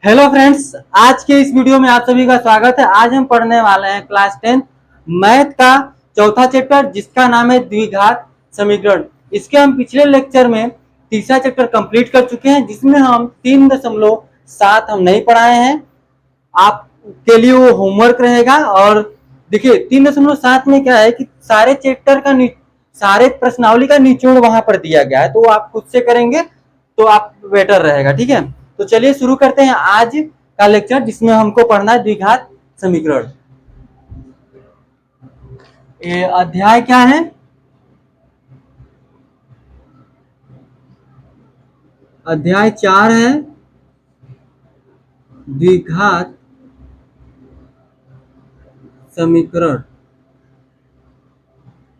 Hello friends, आज के इस वीडियो में आप सभी का स्वागत है। आज हम पढ़ने वाले हैं क्लास 10 मैथ का चौथा चैप्टर जिसका नाम है द्विघात समीकरण। इसके हम पिछले लेक्चर में तीसरा चैप्टर कंप्लीट कर चुके हैं जिसमें हम 3.7 हम नहीं पढ़ाए हैं। आपके लिए वो होमवर्क रहेगा। और देखिए 3.7 में क्या है कि सारे चैप्टर का सारे प्रश्नावली का निचोड़ वहां पर दिया गया है, तो आप खुद से करेंगे तो आप बेटर रहेगा। ठीक है, तो चलिए शुरू करते हैं आज का लेक्चर जिसमें हमको पढ़ना है द्विघात समीकरण। ये अध्याय क्या है? अध्याय 4 है, द्विघात समीकरण।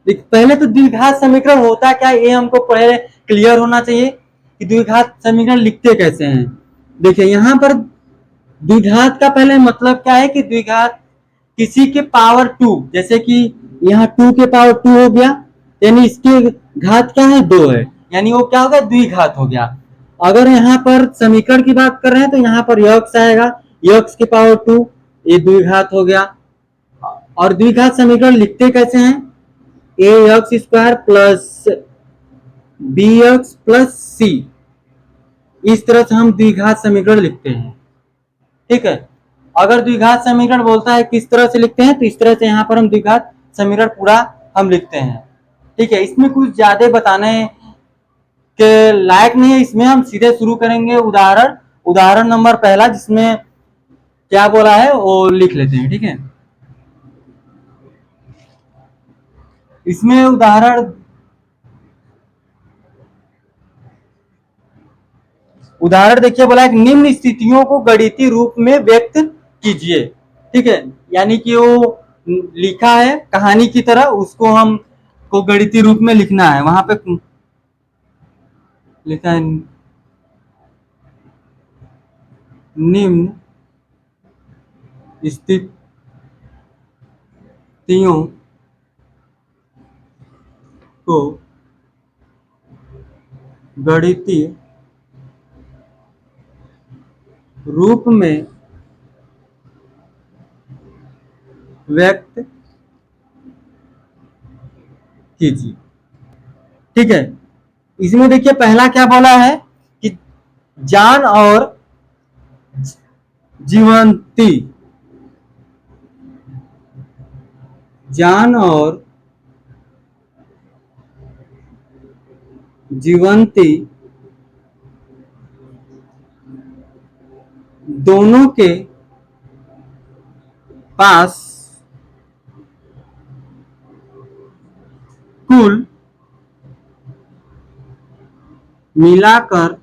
पहले तो द्विघात समीकरण होता क्या है ये हमको पहले क्लियर होना चाहिए कि द्विघात समीकरण लिखते कैसे हैं। देखिए यहाँ पर द्विघात का पहले मतलब क्या है कि द्विघात किसी के पावर 2, जैसे कि यहाँ 2 के पावर 2 हो गया, यानी इसके घात क्या है 2 है, यानी वो क्या हो गया द्विघात हो गया। अगर यहाँ पर समीकरण की बात कर रहे हैं तो यहाँ पर यक्स आएगा, यक्स के पावर 2, ये द्विघात हो गया। और द्विघात समीकरण लिखते कैसे हैं? A x square plus b x plus c, इस तरह से हम द्विघात समीकरण लिखते हैं। ठीक है, अगर द्विघात समीकरण बोलता है किस तरह से लिखते हैं तो इस तरह से यहाँ पर हम द्विघात समीकरण पूरा हम लिखते हैं। ठीक है, इसमें कुछ ज्यादा बताने के लायक नहीं है, इसमें हम सीधे शुरू करेंगे। उदाहरण नंबर पहला जिसमें क्या बोला है वो लिख लेते हैं। ठीक है, इसमें उदाहरण देखिए, बोला है निम्न स्थितियों को गणितीय रूप में व्यक्त कीजिए। ठीक है, यानी कि वो लिखा है कहानी की तरह, उसको हम को गणितीय रूप में लिखना है। वहां पे लिखा है निम्न स्थितियों को गणितीय रूप में व्यक्त कीजिए। ठीक है, इसमें देखिए पहला क्या बोला है कि जान और जीवंती, जान और जीवंती दोनों के पास कुल मिलाकर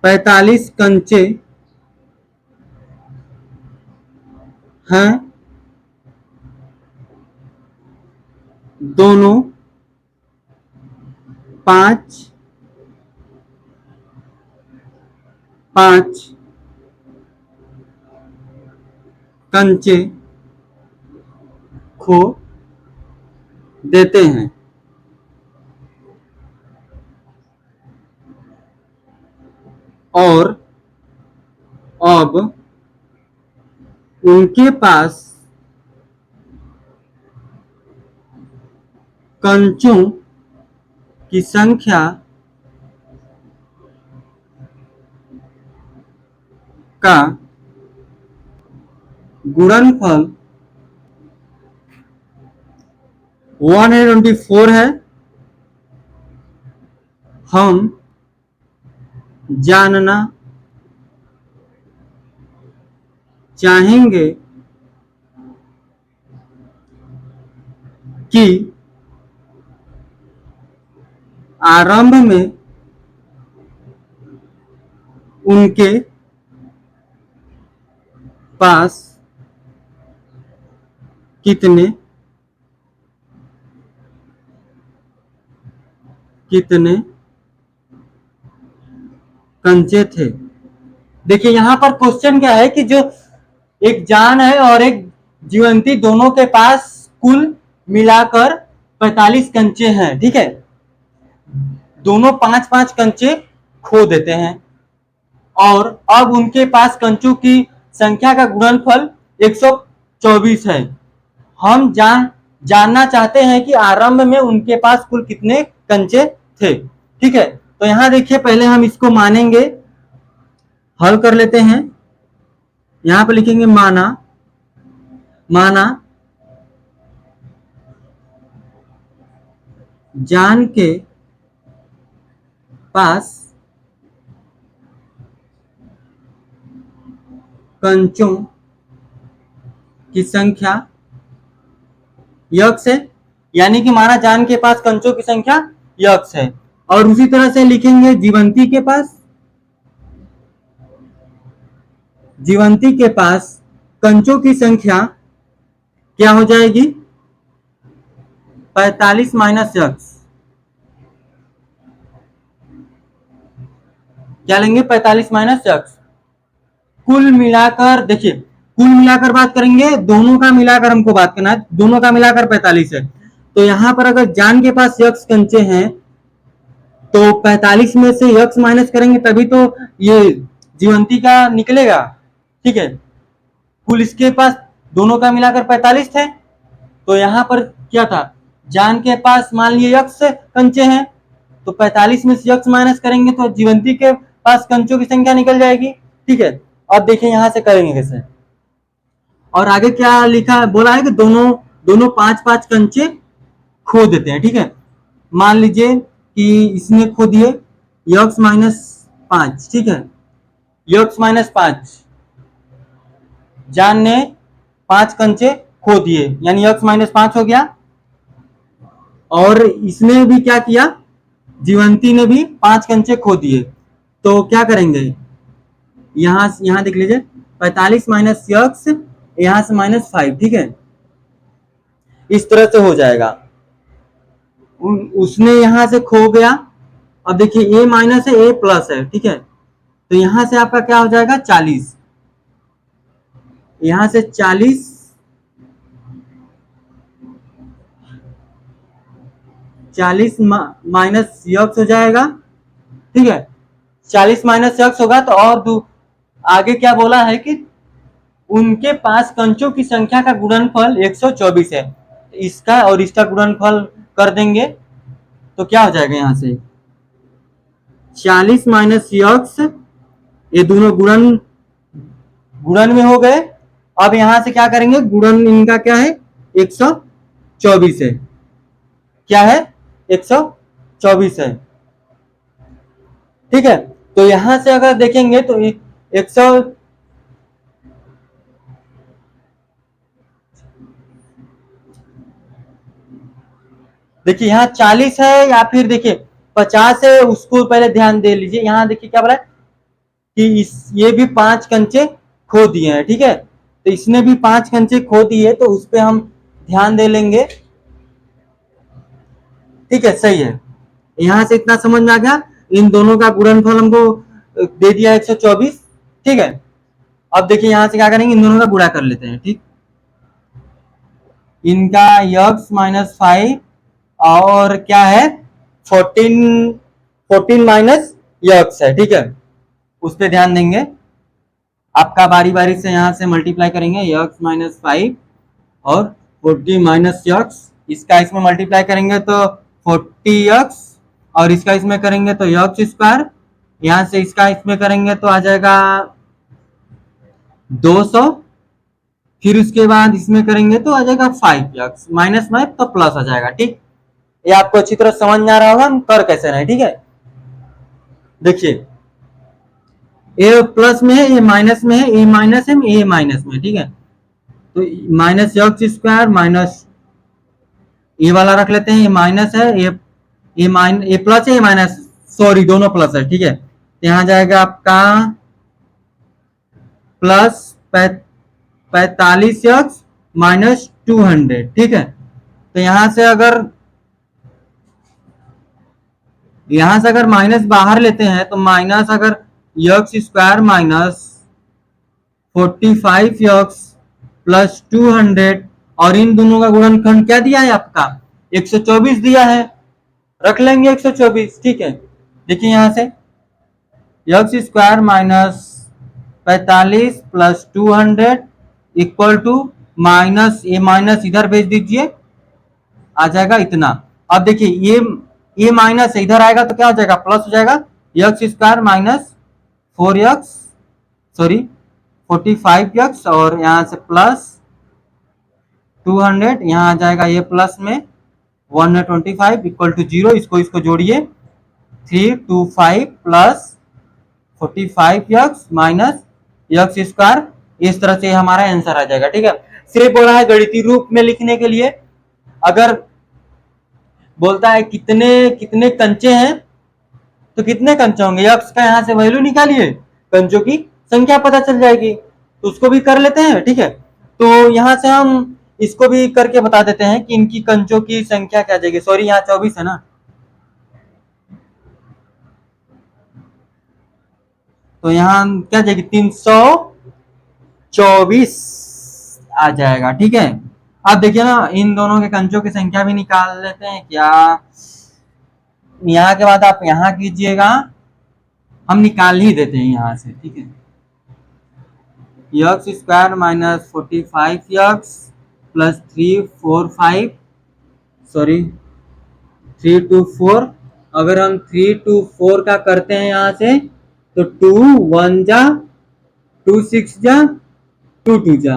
45 कंचे हैं। दोनों 5 कंचे खो देते हैं। और अब उनके पास कंचों की संख्या का गुणनफल 124 है। हम जानना चाहेंगे कि आरंभ में उनके पास कितने कंचे थे। देखिए यहाँ पर क्वेश्चन क्या है कि जो एक जान है और एक जीवंती दोनों के पास कुल मिलाकर 45 कंचे हैं। ठीक है, दोनों 5-5 कंचे खो देते हैं और अब उनके पास कंचों की संख्या का गुणनफल 124 है। हम जानना चाहते हैं कि आरंभ में उनके पास कुल कितने कंचे थे। ठीक है, तो यहां देखिए पहले हम इसको मानेंगे, हल कर लेते हैं। यहां पर लिखेंगे माना जान के पास कंचों की संख्या यक्स है, यानी कि माना जान के पास कंचों की संख्या यक्स है। और उसी तरह से लिखेंगे जीवंती के पास कंचों की संख्या क्या हो जाएगी, 45 माइनस यक्स। क्या लेंगे, 45 माइनस यक्स। कुल मिलाकर देखिए, कुल मिलाकर बात करेंगे, दोनों का मिलाकर हमको बात करना है, दोनों का मिलाकर 45 है। तो यहां पर अगर जान के पास यक्स कंचे हैं तो 45 में से यक्स माइनस करेंगे तभी तो ये जीवंती का निकलेगा। ठीक है, कुल इसके पास दोनों का मिलाकर 45 थे, तो यहां पर क्या था, जान के पास मान लिए यक्स कंचे हैं, तो 45 में से यक्स माइनस करेंगे तो जीवंती के पास कंचों की संख्या निकल जाएगी। ठीक है, अब देखिए यहां से करेंगे कैसे। और आगे क्या लिखा है, बोला है कि दोनों 5-5 कंचे खो देते हैं। ठीक है, मान लीजिए कि इसने खो दिए यक्स माइनस 5। ठीक है, यक्स माइनस 5, जान ने 5 कंचे खो दिए, यानी यक्स माइनस 5 हो गया। और इसने भी क्या किया, जीवंती ने भी 5 कंचे खो दिए। तो क्या करेंगे, यहां देख लीजिए 45 माइनस यक्स, यहां से -5। ठीक है, इस तरह से हो जाएगा। उसने यहां से खो गया। अब देखिए ए माइनस है, ए प्लस है। ठीक है, तो यहां से आपका क्या हो जाएगा, 40। यहां से 40 माइनस यक्स हो जाएगा। ठीक है, 40 माइनस यक्स होगा। तो और आगे क्या बोला है कि उनके पास कंचों की संख्या का गुणनफल 124 है। इसका और इसका गुणनफल कर देंगे तो क्या हो जाएगा, यहां से 40 माइनस यक्स, ये दोनों गुणन में हो गए। अब यहां से क्या करेंगे, गुणन इनका क्या है, 124 है। क्या है, 124 है। ठीक है, तो यहां से अगर देखेंगे तो 100, देखिए यहाँ 40 है या फिर देखिए 50 है, उसको पहले ध्यान दे लीजिए। यहाँ देखिए क्या बोला है कि ये भी 5 कंचे खो दिए हैं। ठीक है, तो इसने भी 5 कंचे खो दिए, तो उस पर हम ध्यान दे लेंगे। ठीक है, सही है। यहां से इतना समझ में आ गया, इन दोनों का गुणनफल हमको दे दिया 124। ठीक है, अब देखिए यहां से क्या करेंगे, इन दोनों का गुणा कर लेते हैं। ठीक, इनका यक्स माइनस 5 और क्या है 14 माइनस यक्स है। ठीक है, उस पर ध्यान देंगे। आपका बारी बारी से यहां से मल्टीप्लाई करेंगे, यक्स माइनस 5 और 40 माइनस यक्स, इसका इसमें मल्टीप्लाई करेंगे तो 40 यक्स, और इसका इसमें करेंगे तो यक्स स्क्वायर, यहां से इसका इसमें करेंगे तो आ जाएगा 200, फिर उसके बाद इसमें करेंगे तो आ जाएगा 5 यक्स, माइनस में तो प्लस आ जाएगा। ठीक, ये आपको अच्छी तरह समझ में आ रहा होगा हम कर कैसे रहे। ठीक है, देखिए ए प्लस में है, ए माइनस में है, ए माइनस है, ए माइनस में। ठीक है, तो माइनस यक्स स्क्वायर माइनस ए वाला रख लेते हैं, ये माइनस है, ए प्लस है, ए माइनस, सॉरी दोनों प्लस है। ठीक है, तो यहां जाएगा आपका प्लस 45 यक्स माइनस 200। ठीक है, तो यहां से अगर माइनस बाहर लेते हैं तो माइनस अगर x square minus 45 x plus 200, और इन दोनों का गुणनखंड क्या दिया है आपका 124 दिया है। रख लेंगे 124, ठीक है। देखिए यहाँ से X square minus 45 plus 200 equal to minus, ये माइनस इधर भेज दीजिए, आ जाएगा इतना। अब देखिए ये माइनस इधर आएगा तो क्या हो जाएगा, प्लस हो जाएगा, x square minus 4x, sorry 45x, और यहाँ से प्लस 200, यहाँ आ जाएगा ये प्लस में 125 इक्वल टू 0। इसको जोड़िए, 325 plus 45x minus x square, इस तरह से हमारा आंसर आ जाएगा, ठीक है। सिर्फ बोला है गणितीय रूप में लिखने के लिए। अगर बोलता है कितने कितने कंचे हैं, तो कितने कंचे होंगे, एक्स का यहाँ से वैल्यू निकालिए, कंचों की संख्या पता चल जाएगी, तो उसको भी कर लेते हैं, ठीक है। तो यहाँ से हम इसको भी करके बता देते हैं कि इनकी कंचों की संख्या क्या जाएगी। सॉरी, यहाँ 24 है ना, तो यहाँ क्या जाएगी, 324 आ जाएगा, ठीक है। अब देखिए ना, इन दोनों के कंचों की संख्या भी निकाल लेते हैं क्या। यहाँ के बाद आप यहाँ कीजिएगा, हम निकाल ही देते हैं यहाँ से, ठीक है। X square minus 45x plus 345, sorry 324। अगर हम 324 का करते हैं यहाँ से, तो 2 1 जा, 2 6 जा, 2 2 जा,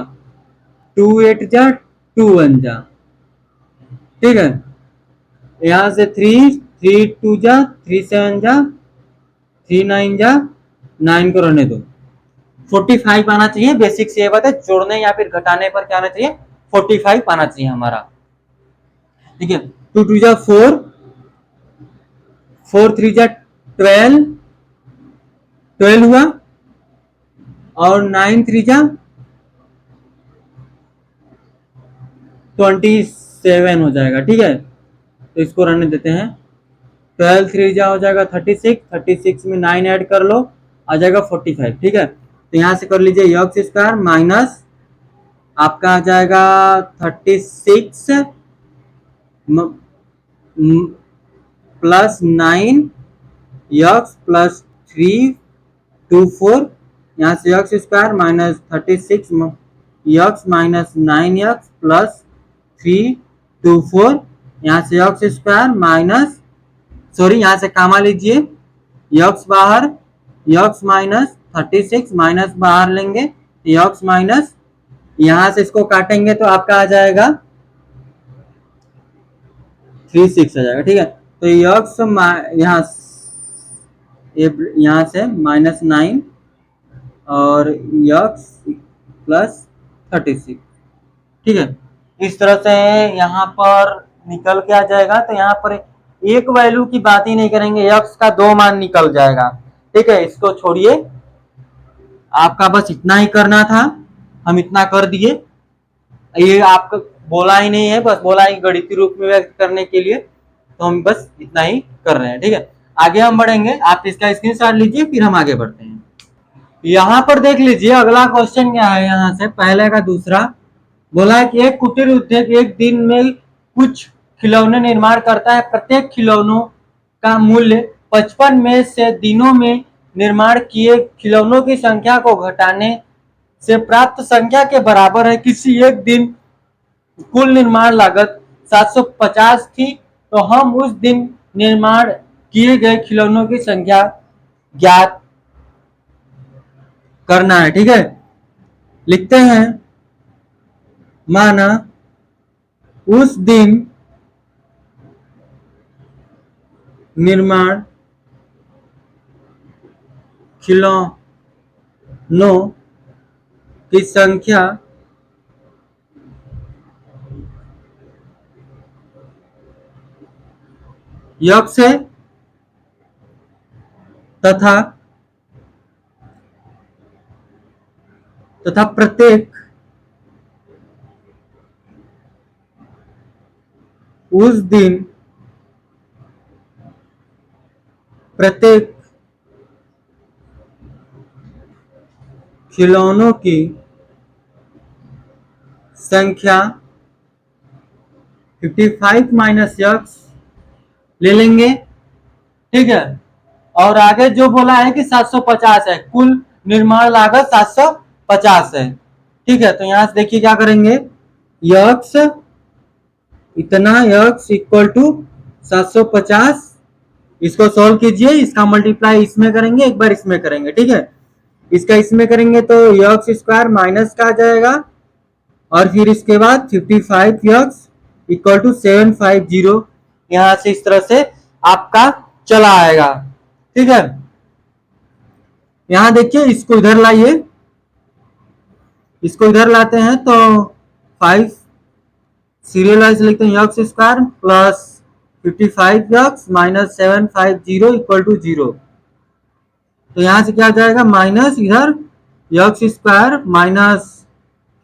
2 8 जा, 2 1 जा, ठीक है। यहाँ से 3 3 2 जा, 3 7 जा, 3 9 जा, 9 को रहने दो, 45 आना चाहिए। बेसिक से ये बात है, जोड़ने या फिर घटाने पर क्या आना चाहिए, 45 आना चाहिए हमारा, ठीक है। 2 2 जा 4, 4 3 जा 12, 12 हुआ, और 9 3 जा 27 हो जाएगा, ठीक है। तो इसको रहने देते हैं। 12 3 जा हो जाएगा 36, 36 में 9 ऐड कर लो, आ जाएगा 45, ठीक है। तो यहाँ से कर लीजिए एक्स स्क्वायर माइनस आपका आ जाएगा 36 प्लस 9 एक्स प्लस 324, यहाँ से X square minus 36 x minus 9x plus 324, यहाँ से एक्स स्क्वायर माइनस, सॉरी यहाँ से कामा लीजिए, एक्स बाहर, एक्स माइनस 36 माइनस बाहर लेंगे, एक्स माइनस, यहाँ से इसको काटेंगे तो आपका आ जाएगा 36 आ जाएगा, ठीक है। तो एक्स यहाँ से माइनस 9 और एक्स प्लस 36, ठीक है। इस तरह से यहाँ पर निकल के आ जाएगा। तो यहाँ पर एक वैल्यू की बात ही नहीं करेंगे, एक्स का 2 मान निकल जाएगा, ठीक है। इसको छोड़िए, आपका बस इतना ही करना था, हम इतना कर दिए। ये आपका बोला ही नहीं है, बस बोला है गणितीय रूप में व्यक्त करने के लिए, तो हम बस इतना ही कर रहे हैं, ठीक है। आगे हम बढ़ेंगे, आप इसका स्क्रीनशॉट लीजिए, फिर हम आगे बढ़ते हैं। यहाँ पर देख लीजिए अगला क्वेश्चन क्या है, यहाँ से पहले का दूसरा बोला है कि एक कुटीर उद्योग एक दिन में कुछ खिलौने निर्माण करता है। प्रत्येक खिलौनों का मूल्य 55 में से दिनों में निर्माण किए खिलौनों की संख्या को घटाने से प्राप्त संख्या के बराबर है। किसी एक दिन कुल निर्माण लागत 750 थी, तो हम उस दिन निर्माण किए गए खिलौनों की संख्या ज्ञात करना है, ठीक है। लिखते हैं, माना उस दिन निर्माण खिलौनों की संख्या एक्स है तथा प्रत्येक उस दिन प्रत्येक खिलौनों की संख्या 55 माइनस एक्स ले लेंगे, ठीक है। और आगे जो बोला है कि 750 है, कुल निर्माण लागत 750 है, ठीक है। तो यहां से देखिए क्या करेंगे, यक्स इतना, यक्स इक्वल टू 750, इसको सॉल्व कीजिए, इसका मल्टीप्लाई इसमें करेंगे, एक बार इसमें करेंगे, ठीक है। इसका इसमें करेंगे तो यक्स स्क्वायर माइनस का आ जाएगा, और फिर इसके बाद 55 यक्स इक्वल टू 750, यहां से इस तरह से आपका चला आएगा, ठीक है। यहां देखिए, इसको इधर लाइए, इसको इधर लाते हैं तो 5 सीरियलाइज लिखते हैं, X square plus 55 X minus 750 equal to 0। तो यहां से क्या जाएगा, माइनस इधर X square minus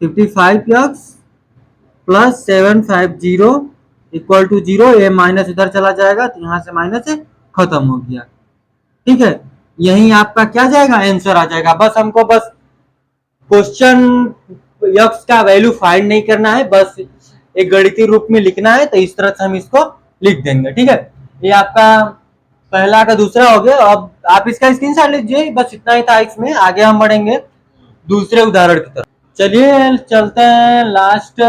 55 X plus 750 equal to 0, ये माइनस इधर चला जाएगा, तो यहां से माइनस खत्म हो गया, ठीक है। यही आपका क्या जाएगा, आंसर आ जाएगा। बस हमको बस क्वेश्चन यक्स का वैल्यू फाइंड नहीं करना है, बस एक गणितीय रूप में लिखना है, तो इस तरह से हम इसको लिख देंगे, ठीक है। ये आपका पहला का दूसरा हो गया। अब आप इसका स्क्रीनशॉट लीजिए, बस इतना ही था इसमें। आगे हम बढ़ेंगे दूसरे उदाहरण की तरफ। चलिए चलते हैं लास्ट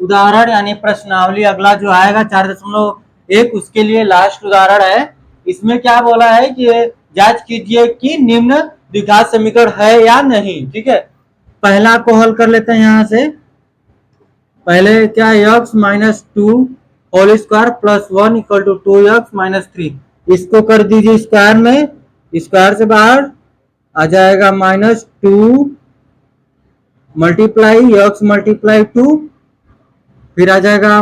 उदाहरण, यानी प्रश्नावली अगला जो आएगा 4.1, उसके लिए लास्ट उदाहरण है। इसमें क्या बोला है कि जांच कीजिए कि निम्न द्विघात समीकरण है या नहीं, ठीक है। पहला को हल कर लेते हैं यहां से। पहले क्या, X minus 2 whole square plus 1 equal to 2 X minus 3, इसको कर दीजिए स्क्वायर में, स्क्वायर से बाहर आ जाएगा -2 मल्टीप्लाई यक्स मल्टीप्लाई 2, फिर आ जाएगा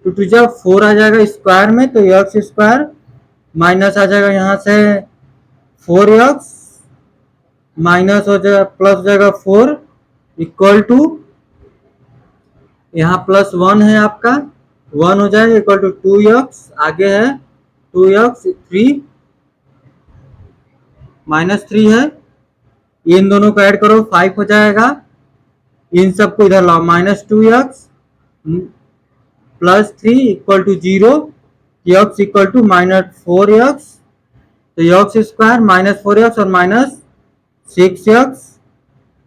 2 टू जा 4 आ जाएगा स्क्वायर में, तो यक्स स्क्वायर माइनस आ जाएगा यहाँ से 4 यक्स माइनस हो जाएगा प्लस हो जाएगा 4 इक्वल टू, यहाँ प्लस 1 है आपका, 1 हो जाएगा इक्वल टू 2 यक्स, आगे है 2 यक्स 3 -3 है, इन दोनों को ऐड करो 5 हो जाएगा, इन सबको इधर लाओ, -2 X plus 3 equal to 0, X equal to -4 X, तो यक्स स्क्वायर -4 यक्स और -6 यक्स,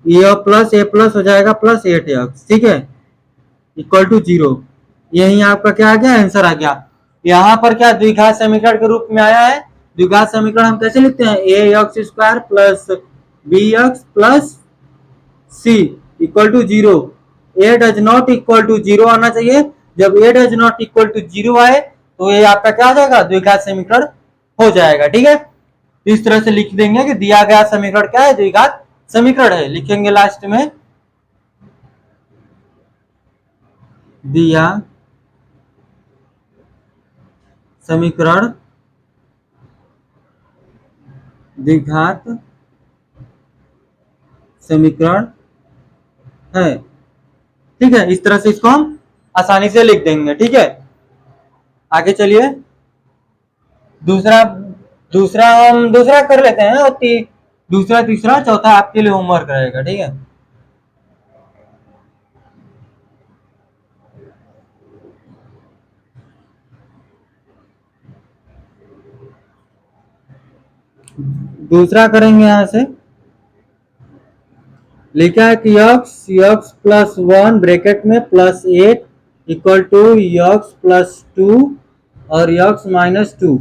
ये प्लस हो जाएगा +8 यक्स, ठीक है, इक्वल टू 0। यही आपका क्या आ गया, आंसर आ गया। यहाँ पर क्या द्विघात समीकरण के रूप में आया है। द्विघात समीकरण हम कैसे लिखते हैं, a x square plus b x plus c equal to 0। A does not equal to 0 आना चाहिए। जब a does not equal to 0 आए तो ये आपका क्या आ जाएगा, द्विघात समीकरण हो जाएगा, ठीक है। इस तरह से लिख देंगे कि दिया गया समीकरण क्या है, द्विघात समीकरण है। लिखेंगे लास्ट में, दिया समीकरण द्विघात समीकरण है, ठीक है। इस तरह से इसको हम आसानी से लिख देंगे, ठीक है। आगे चलिए, दूसरा दूसरा हम दूसरा कर लेते हैं, और दूसरा तीसरा चौथा आपके लिए होमवर्क रहेगा, ठीक है। दूसरा करेंगे यहां से, लिखा है कि यक्स प्लस 1 ब्रैकेट में +8 इक्वल टू यक्स प्लस 2 और यक्स -2।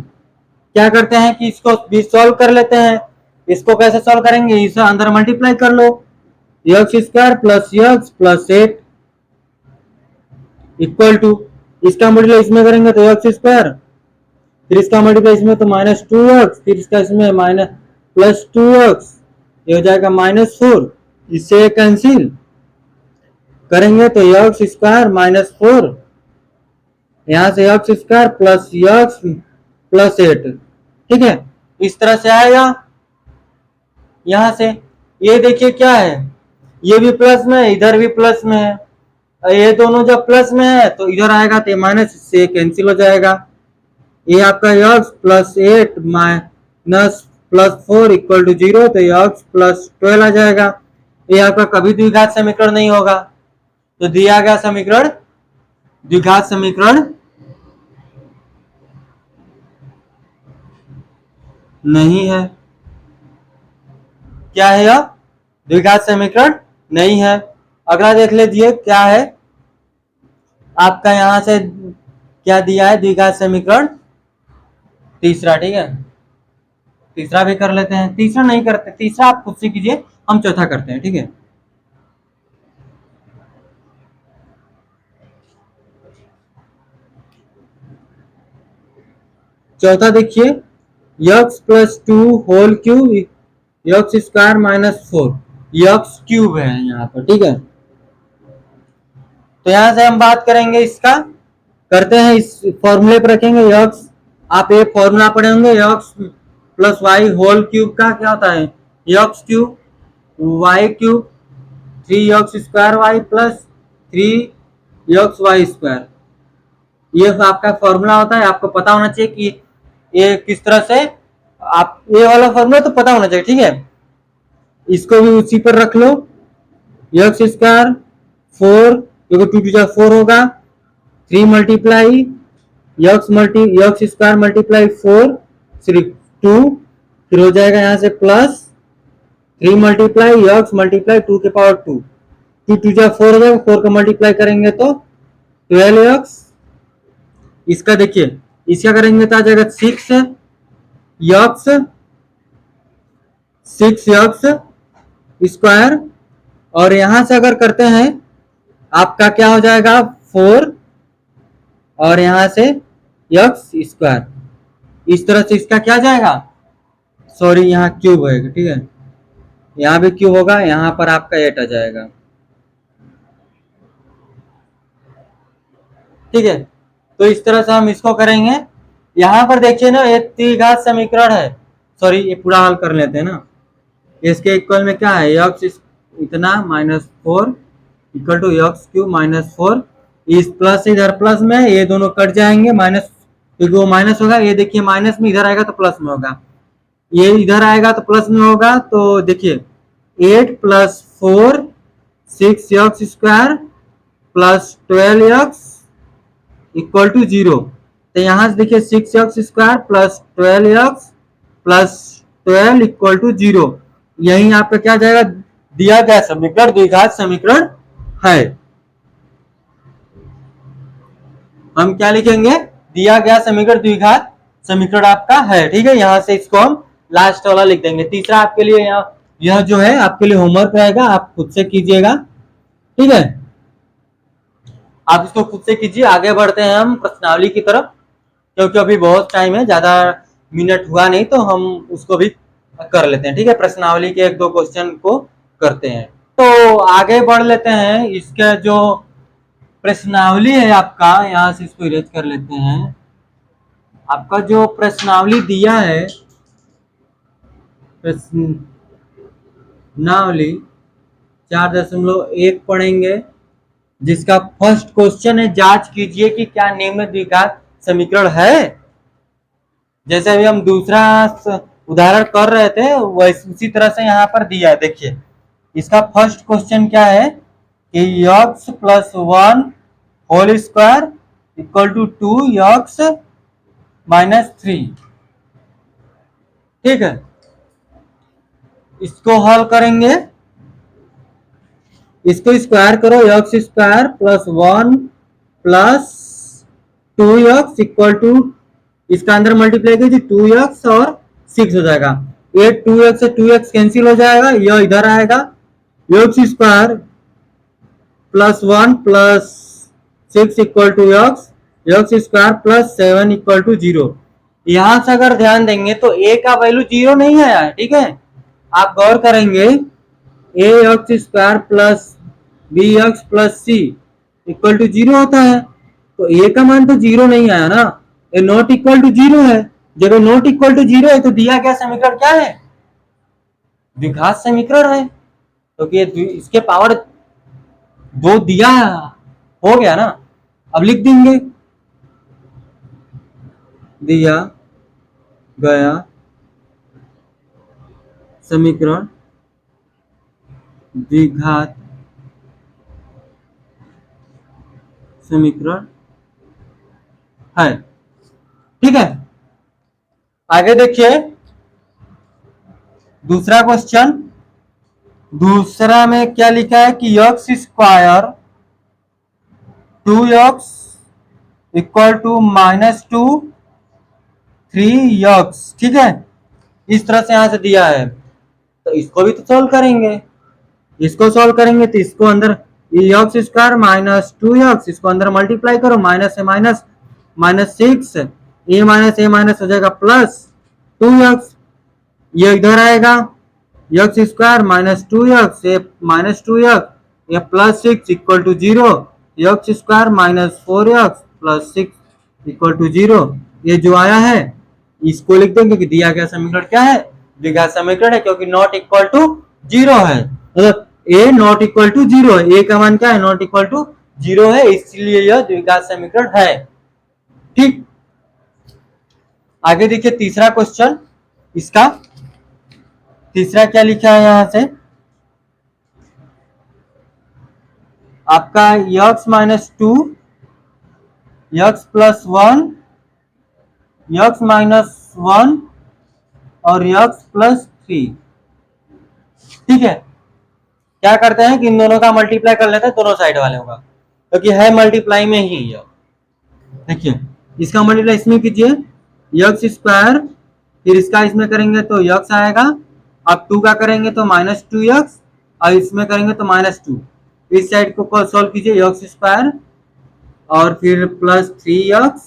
क्या करते हैं कि इसको भी सॉल्व कर लेते हैं। इसको कैसे सॉल्व करेंगे, इसे अंदर मल्टीप्लाई कर लो, x square plus x plus 8 equal to, इसका मल्टीप्लाई इसमें करेंगे तो यक्स स्क्वायर, फिर इसका मल्टीप्लाई इसमें तो -2 यक्स, फिर इसका इसमें +2 यक्स, ये हो जाएगा -4, इससे कैंसिल करेंगे तो यक्स स्क्वायर -4, यहां से x square plus x plus 8, ठीक है। इस तरह से आएगा। यहां से ये देखिए क्या है, ये भी प्लस में है, इधर भी प्लस में है, ये दोनों जब प्लस में है तो इधर आएगा तो माइनस से कैंसिल हो जाएगा। ये आपका X plus 8 minus +4 equal to 0, तो यक्स प्लस 12 आ जाएगा। ये आपका कभी द्विघात समीकरण नहीं होगा। तो दिया गया समीकरण द्विघात समीकरण नहीं है। क्या है यह? द्विघात समीकरण नहीं है। अगला देख लीजिए क्या है आपका, यहां से क्या दिया है, द्विघात समीकरण तीसरा। ठीक है, तीसरा भी कर लेते हैं। तीसरा नहीं करते, तीसरा आप खुद से कीजिए, हम चौथा करते हैं। ठीक है, चौथा देखिए, X plus two whole cube X square minus four, X cube है यहाँ पर। ठीक है, तो यहां से हम बात करेंगे इसका, करते हैं इस फॉर्मूले पर रखेंगे यक्स। आप एक फॉर्मूला पढ़े होंगे, X plus Y whole cube का क्या होता है, X cube Y cube three X square Y plus three X Y square, ये आपका फॉर्मूला होता है। आपको पता होना चाहिए कि ये किस तरह से, आप ये वाला फॉर्मूला तो पता होना चाहिए। ठीक है, इसको भी उसी पर रख लो, यक्स स्क्वायर फोर, क्योंकि टू टू जा फोर होगा, three multiply x square multiply four सिर्फ टू, फिर हो जाएगा यहां से plus three multiply x multiply two के पावर टू, टू टू जा फोर हो जाएगा, फोर का मल्टीप्लाई करेंगे तो 12x। इसका देखिए, इसका करेंगे तो आ जाएगा यक्स सिक्स यक्स स्क्वायर, और यहां से अगर करते हैं आपका क्या हो जाएगा, फोर, और यहां से यक्स स्क्वायर, इस तरह से इसका क्या जाएगा, सॉरी यहाँ क्यूब होगा। ठीक है, यहाँ भी क्यूब होगा, यहाँ पर आपका 8 आ जाएगा। ठीक है, तो इस तरह से हम इसको करेंगे। यहाँ पर देखिए ना, ये द्विघात समीकरण है, सॉरी ये पूरा हल कर लेते हैं ना। इसके इक्वल में क्या है, यक्स इतना minus four equal to X cube minus four, इस प्लस इधर प्लस में, ये दोनों कट जाएंगे, माइनस क्योंकि वो माइनस होगा, ये देखिए माइनस में इधर आएगा तो प्लस में होगा, ये इधर आएगा तो प्लस में होगा। तो देखिए 8 plus four six X square plus 12x equal to zero. तो यहां से देखिए six X square plus 12x plus 12 equal to zero, यही आपका क्या जाएगा, दिया गया समीकरण द्विघात समीकरण है। हम क्या लिखेंगे, दिया गया समीकरण द्विघात समीकरण आपका है। ठीक है, यहां से इसको हम लास्ट वाला लिख देंगे। तीसरा आपके लिए यहाँ यह जो है आपके लिए होमवर्क रहेगा, आप खुद से कीजिएगा। ठीक है, आप इसको खुद से कीजिए। आगे बढ़ते हैं हम प्रश्नावली की तरफ, क्योंकि अभी बहुत टाइम है, ज्यादा मिनट हुआ नहीं, तो हम उसको भी कर लेते हैं। ठीक है, प्रश्नावली के एक दो क्वेश्चन को करते हैं, तो आगे बढ़ लेते हैं। इसका जो प्रश्नावली है आपका, यहाँ से इसको इरेज कर लेते हैं। आपका जो प्रश्नावली दिया है, प्रश्नावली 4.1 पढ़ेंगे, जिसका फर्स्ट क्वेश्चन है, जांच कीजिए कि क्या निम्न द्विघात समीकरण है। जैसे अभी हम दूसरा उदाहरण कर रहे थे, वैसे उसी तरह से यहाँ पर दिया है। देखिए इसका फर्स्ट क्वेश्चन क्या है कि X plus one whole square equal to two X minus three. ठीक है, इसको हल करेंगे, इसको स्क्वायर करो, X square plus one plus two X equal to, इसका अंदर मल्टीप्लाई कीजिए, टू यक्स और सिक्स हो जाएगा। ये टू एक्स से टू एक्स कैंसिल हो जाएगा, यह इधर आएगा, x square plus one plus six equal to x, x square plus seven equal to zero. यहां से अगर ध्यान देंगे तो ए का वैल्यू जीरो नहीं आया है। ठीक है, आप गौर करेंगे, a x square plus b x plus c equal to zero होता है, तो ए का मान तो जीरो नहीं आया ना, ए नॉट इक्वल टू जीरो है। जब ए नॉट इक्वल टू जीरो है तो दिया गया समीकरण क्या है, द्विघात समीकरण है, क्योंकि तो इसके पावर दो दिया हो गया ना। अब लिख देंगे, दिया गया समीकरण द्विघात समीकरण है। ठीक है, आगे देखिए, दूसरा क्वेश्चन, दूसरा में क्या लिखा है कि x square 2x equal to -2 3x, ठीक है, इस तरह से यहां से दिया है। तो इसको भी तो सॉल्व करेंगे, इसको सॉल्व करेंगे तो इसको अंदर यक्स स्क्वायर -2x, इसको अंदर मल्टीप्लाई करो, माइनस से माइनस -6, ए माइनस हो जाएगा +2x, ये इधर आएगा यक्स स्क्वायर -2x, ये -2x, ये +6 equal to 0, x square -4x +6 equal to 0। ये जो आया है इसको लिख देंगे कि दिया गया समीकरण क्या है, द्विघात समीकरण है, क्योंकि नॉट इक्वल टू 0 है, मतलब ए नॉट इक्वल टू 0 है, ए का मान क्या है, नॉट इक्वल टू 0 है, इसलिए यह द्विघात समीकरण है। ठीक, आगे देखिए तीसरा क्वेश्चन, इसका तीसरा क्या लिखा है यहां से, आपका x-2 x+1 x-1 और x+3, ठीक है। क्या करते हैं कि इन दोनों का मल्टीप्लाई कर लेते हैं, दोनों साइड वाले होगा, क्योंकि है मल्टीप्लाई में ही यह। देखिए इसका मल्टीप्लाई इसमें कीजिए, यक्स स्क्वायर, फिर इसका इसमें करेंगे तो यक्स आएगा, अब 2 का करेंगे तो -2x, और इसमें करेंगे तो -2, इस साइड को सॉल्व कीजिए, यक्स स्क्वायर और फिर +3x,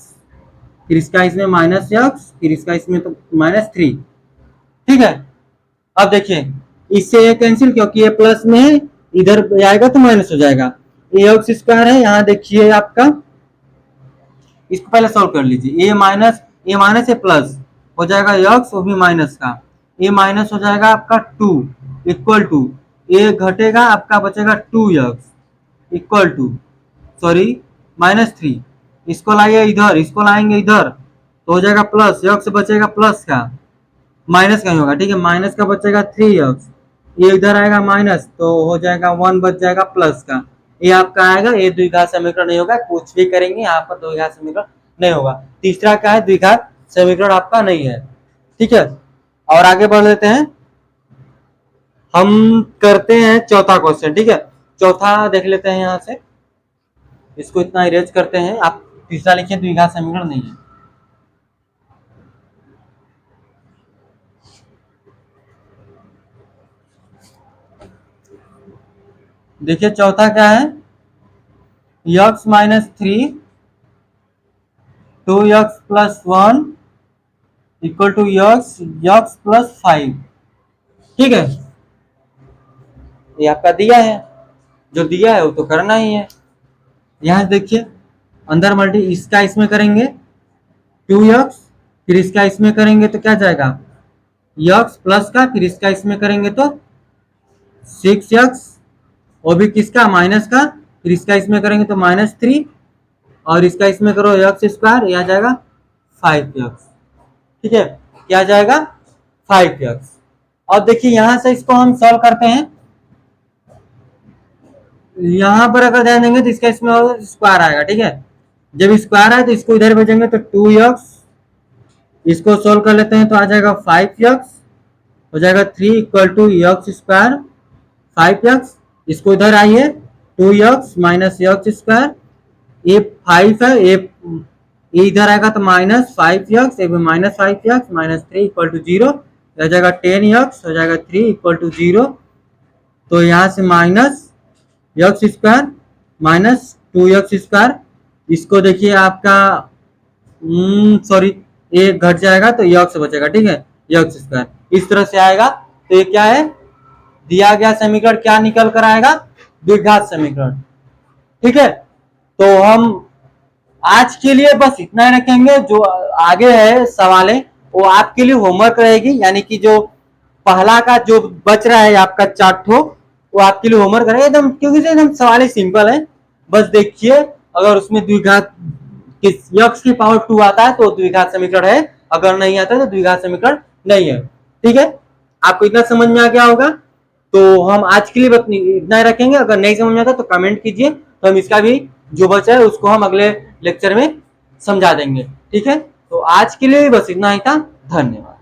फिर इसका इसमें -x, फिर इसका इसमें तो -3, ठीक है। अब देखिए इससे ये कैंसिल, क्योंकि ये प्लस में है, इधर आएगा तो माइनस हो जाएगा, ये एक्स स्क्वायर है, यहाँ देखिए आपका, इसको पहले सॉल्व कर लीजिए, ए माइनस ए प्लस हो जाएगा यक्स, वो भी माइनस का, ए माइनस हो जाएगा आपका 2 इक्वल टू, ए घटेगा आपका बचेगा 2x इक्वल टू, सॉरी -3, इसको लाइए इधर, इसको लाएंगे इधर तो हो जाएगा प्लस, यक्स बचेगा प्लस का, माइनस का ही होगा, ठीक है, माइनस का बचेगा 3x, ये इधर आएगा माइनस तो हो जाएगा 1 बच जाएगा प्लस का, ये आपका आएगा, ये द्विघात समीकरण नहीं होगा, कुछ भी करेंगे यहाँ पर द्विघात समीकरण नहीं होगा। तीसरा क्या है, द्विघात समीकरण आपका नहीं है, ठीक है। और आगे बढ़ लेते हैं, हम करते हैं चौथा क्वेश्चन, ठीक है, चौथा देख लेते हैं यहाँ से, इसको इतना इरेज करते हैं, आप तीसरा लिखिए द्विघात समीकरण नहीं है। देखिए चौथा क्या है, x-3 2x+1 equal to x+5, ठीक है, ये आपका दिया है, जो दिया है वो तो करना ही है। यहां देखिए अंदर मल्टी, इसका इसमें करेंगे 2x, फिर इसका इसमें करेंगे तो क्या जाएगा x प्लस का, फिर इसका इसमें करेंगे तो 6x, वो भी किसका, माइनस का, फिर इसका इसमें करेंगे तो -3, और इसका इसमें करो एक्स स्क्वायर, यह आ जाएगा 5x, ठीक है, क्या जाएगा 5x। अब देखिए यहां से इसको हम सॉल्व करते हैं, यहां पर अगर ध्यान देंगे तो इसका इसमें स्क्वायर आएगा, ठीक है, जब स्क्वायर आए तो इसको इधर भेजेंगे तो 2x, इसको सॉल्व कर लेते हैं तो आ जाएगा 5x, हो जाएगा 3 equal to x square 5x, इसको इधर आइए 2x माइनस एक्स स्क्वायर, ये 5 है, ये इधर आएगा तो -5x, ये -5x -3 इक्वल टू 0, हो जाएगा 10x, हो जाएगा 3 इक्वल टू 0, तो यहाँ से minus x square minus 2x square, इसको देखिए आपका सॉरी ये घट जाएगा तो एक्स बचेगा, ठीक है, एक्स स्क्वायर, इस तरह से आएगा। तो ये क्या है, दिया गया समीकरण क्या निकल कर आएगा, द्विघात समीकरण, ठीक है। तो हम आज के लिए बस इतना ही रखेंगे, जो आगे है सवाल है वो आपके लिए होमवर्क रहेगी, यानी कि जो पहला का जो बच रहा है आपका 4 ठो, वो आपके लिए होमवर्क रहेगा एकदम, क्योंकि एकदम सवाल सिंपल है, बस देखिए अगर उसमें द्विघात x की पावर 2 आता है तो द्विघात समीकरण है, अगर नहीं आता है तो द्विघात समीकरण नहीं है, ठीक है। आपको इतना समझ में आ गया होगा, तो हम आज के लिए इतना ही रखेंगे, अगर नहीं समझ में आता तो कमेंट कीजिए, तो हम इसका भी जो बचा है उसको हम अगले लेक्चर में समझा देंगे, ठीक है। तो आज के लिए बस इतना ही था, धन्यवाद।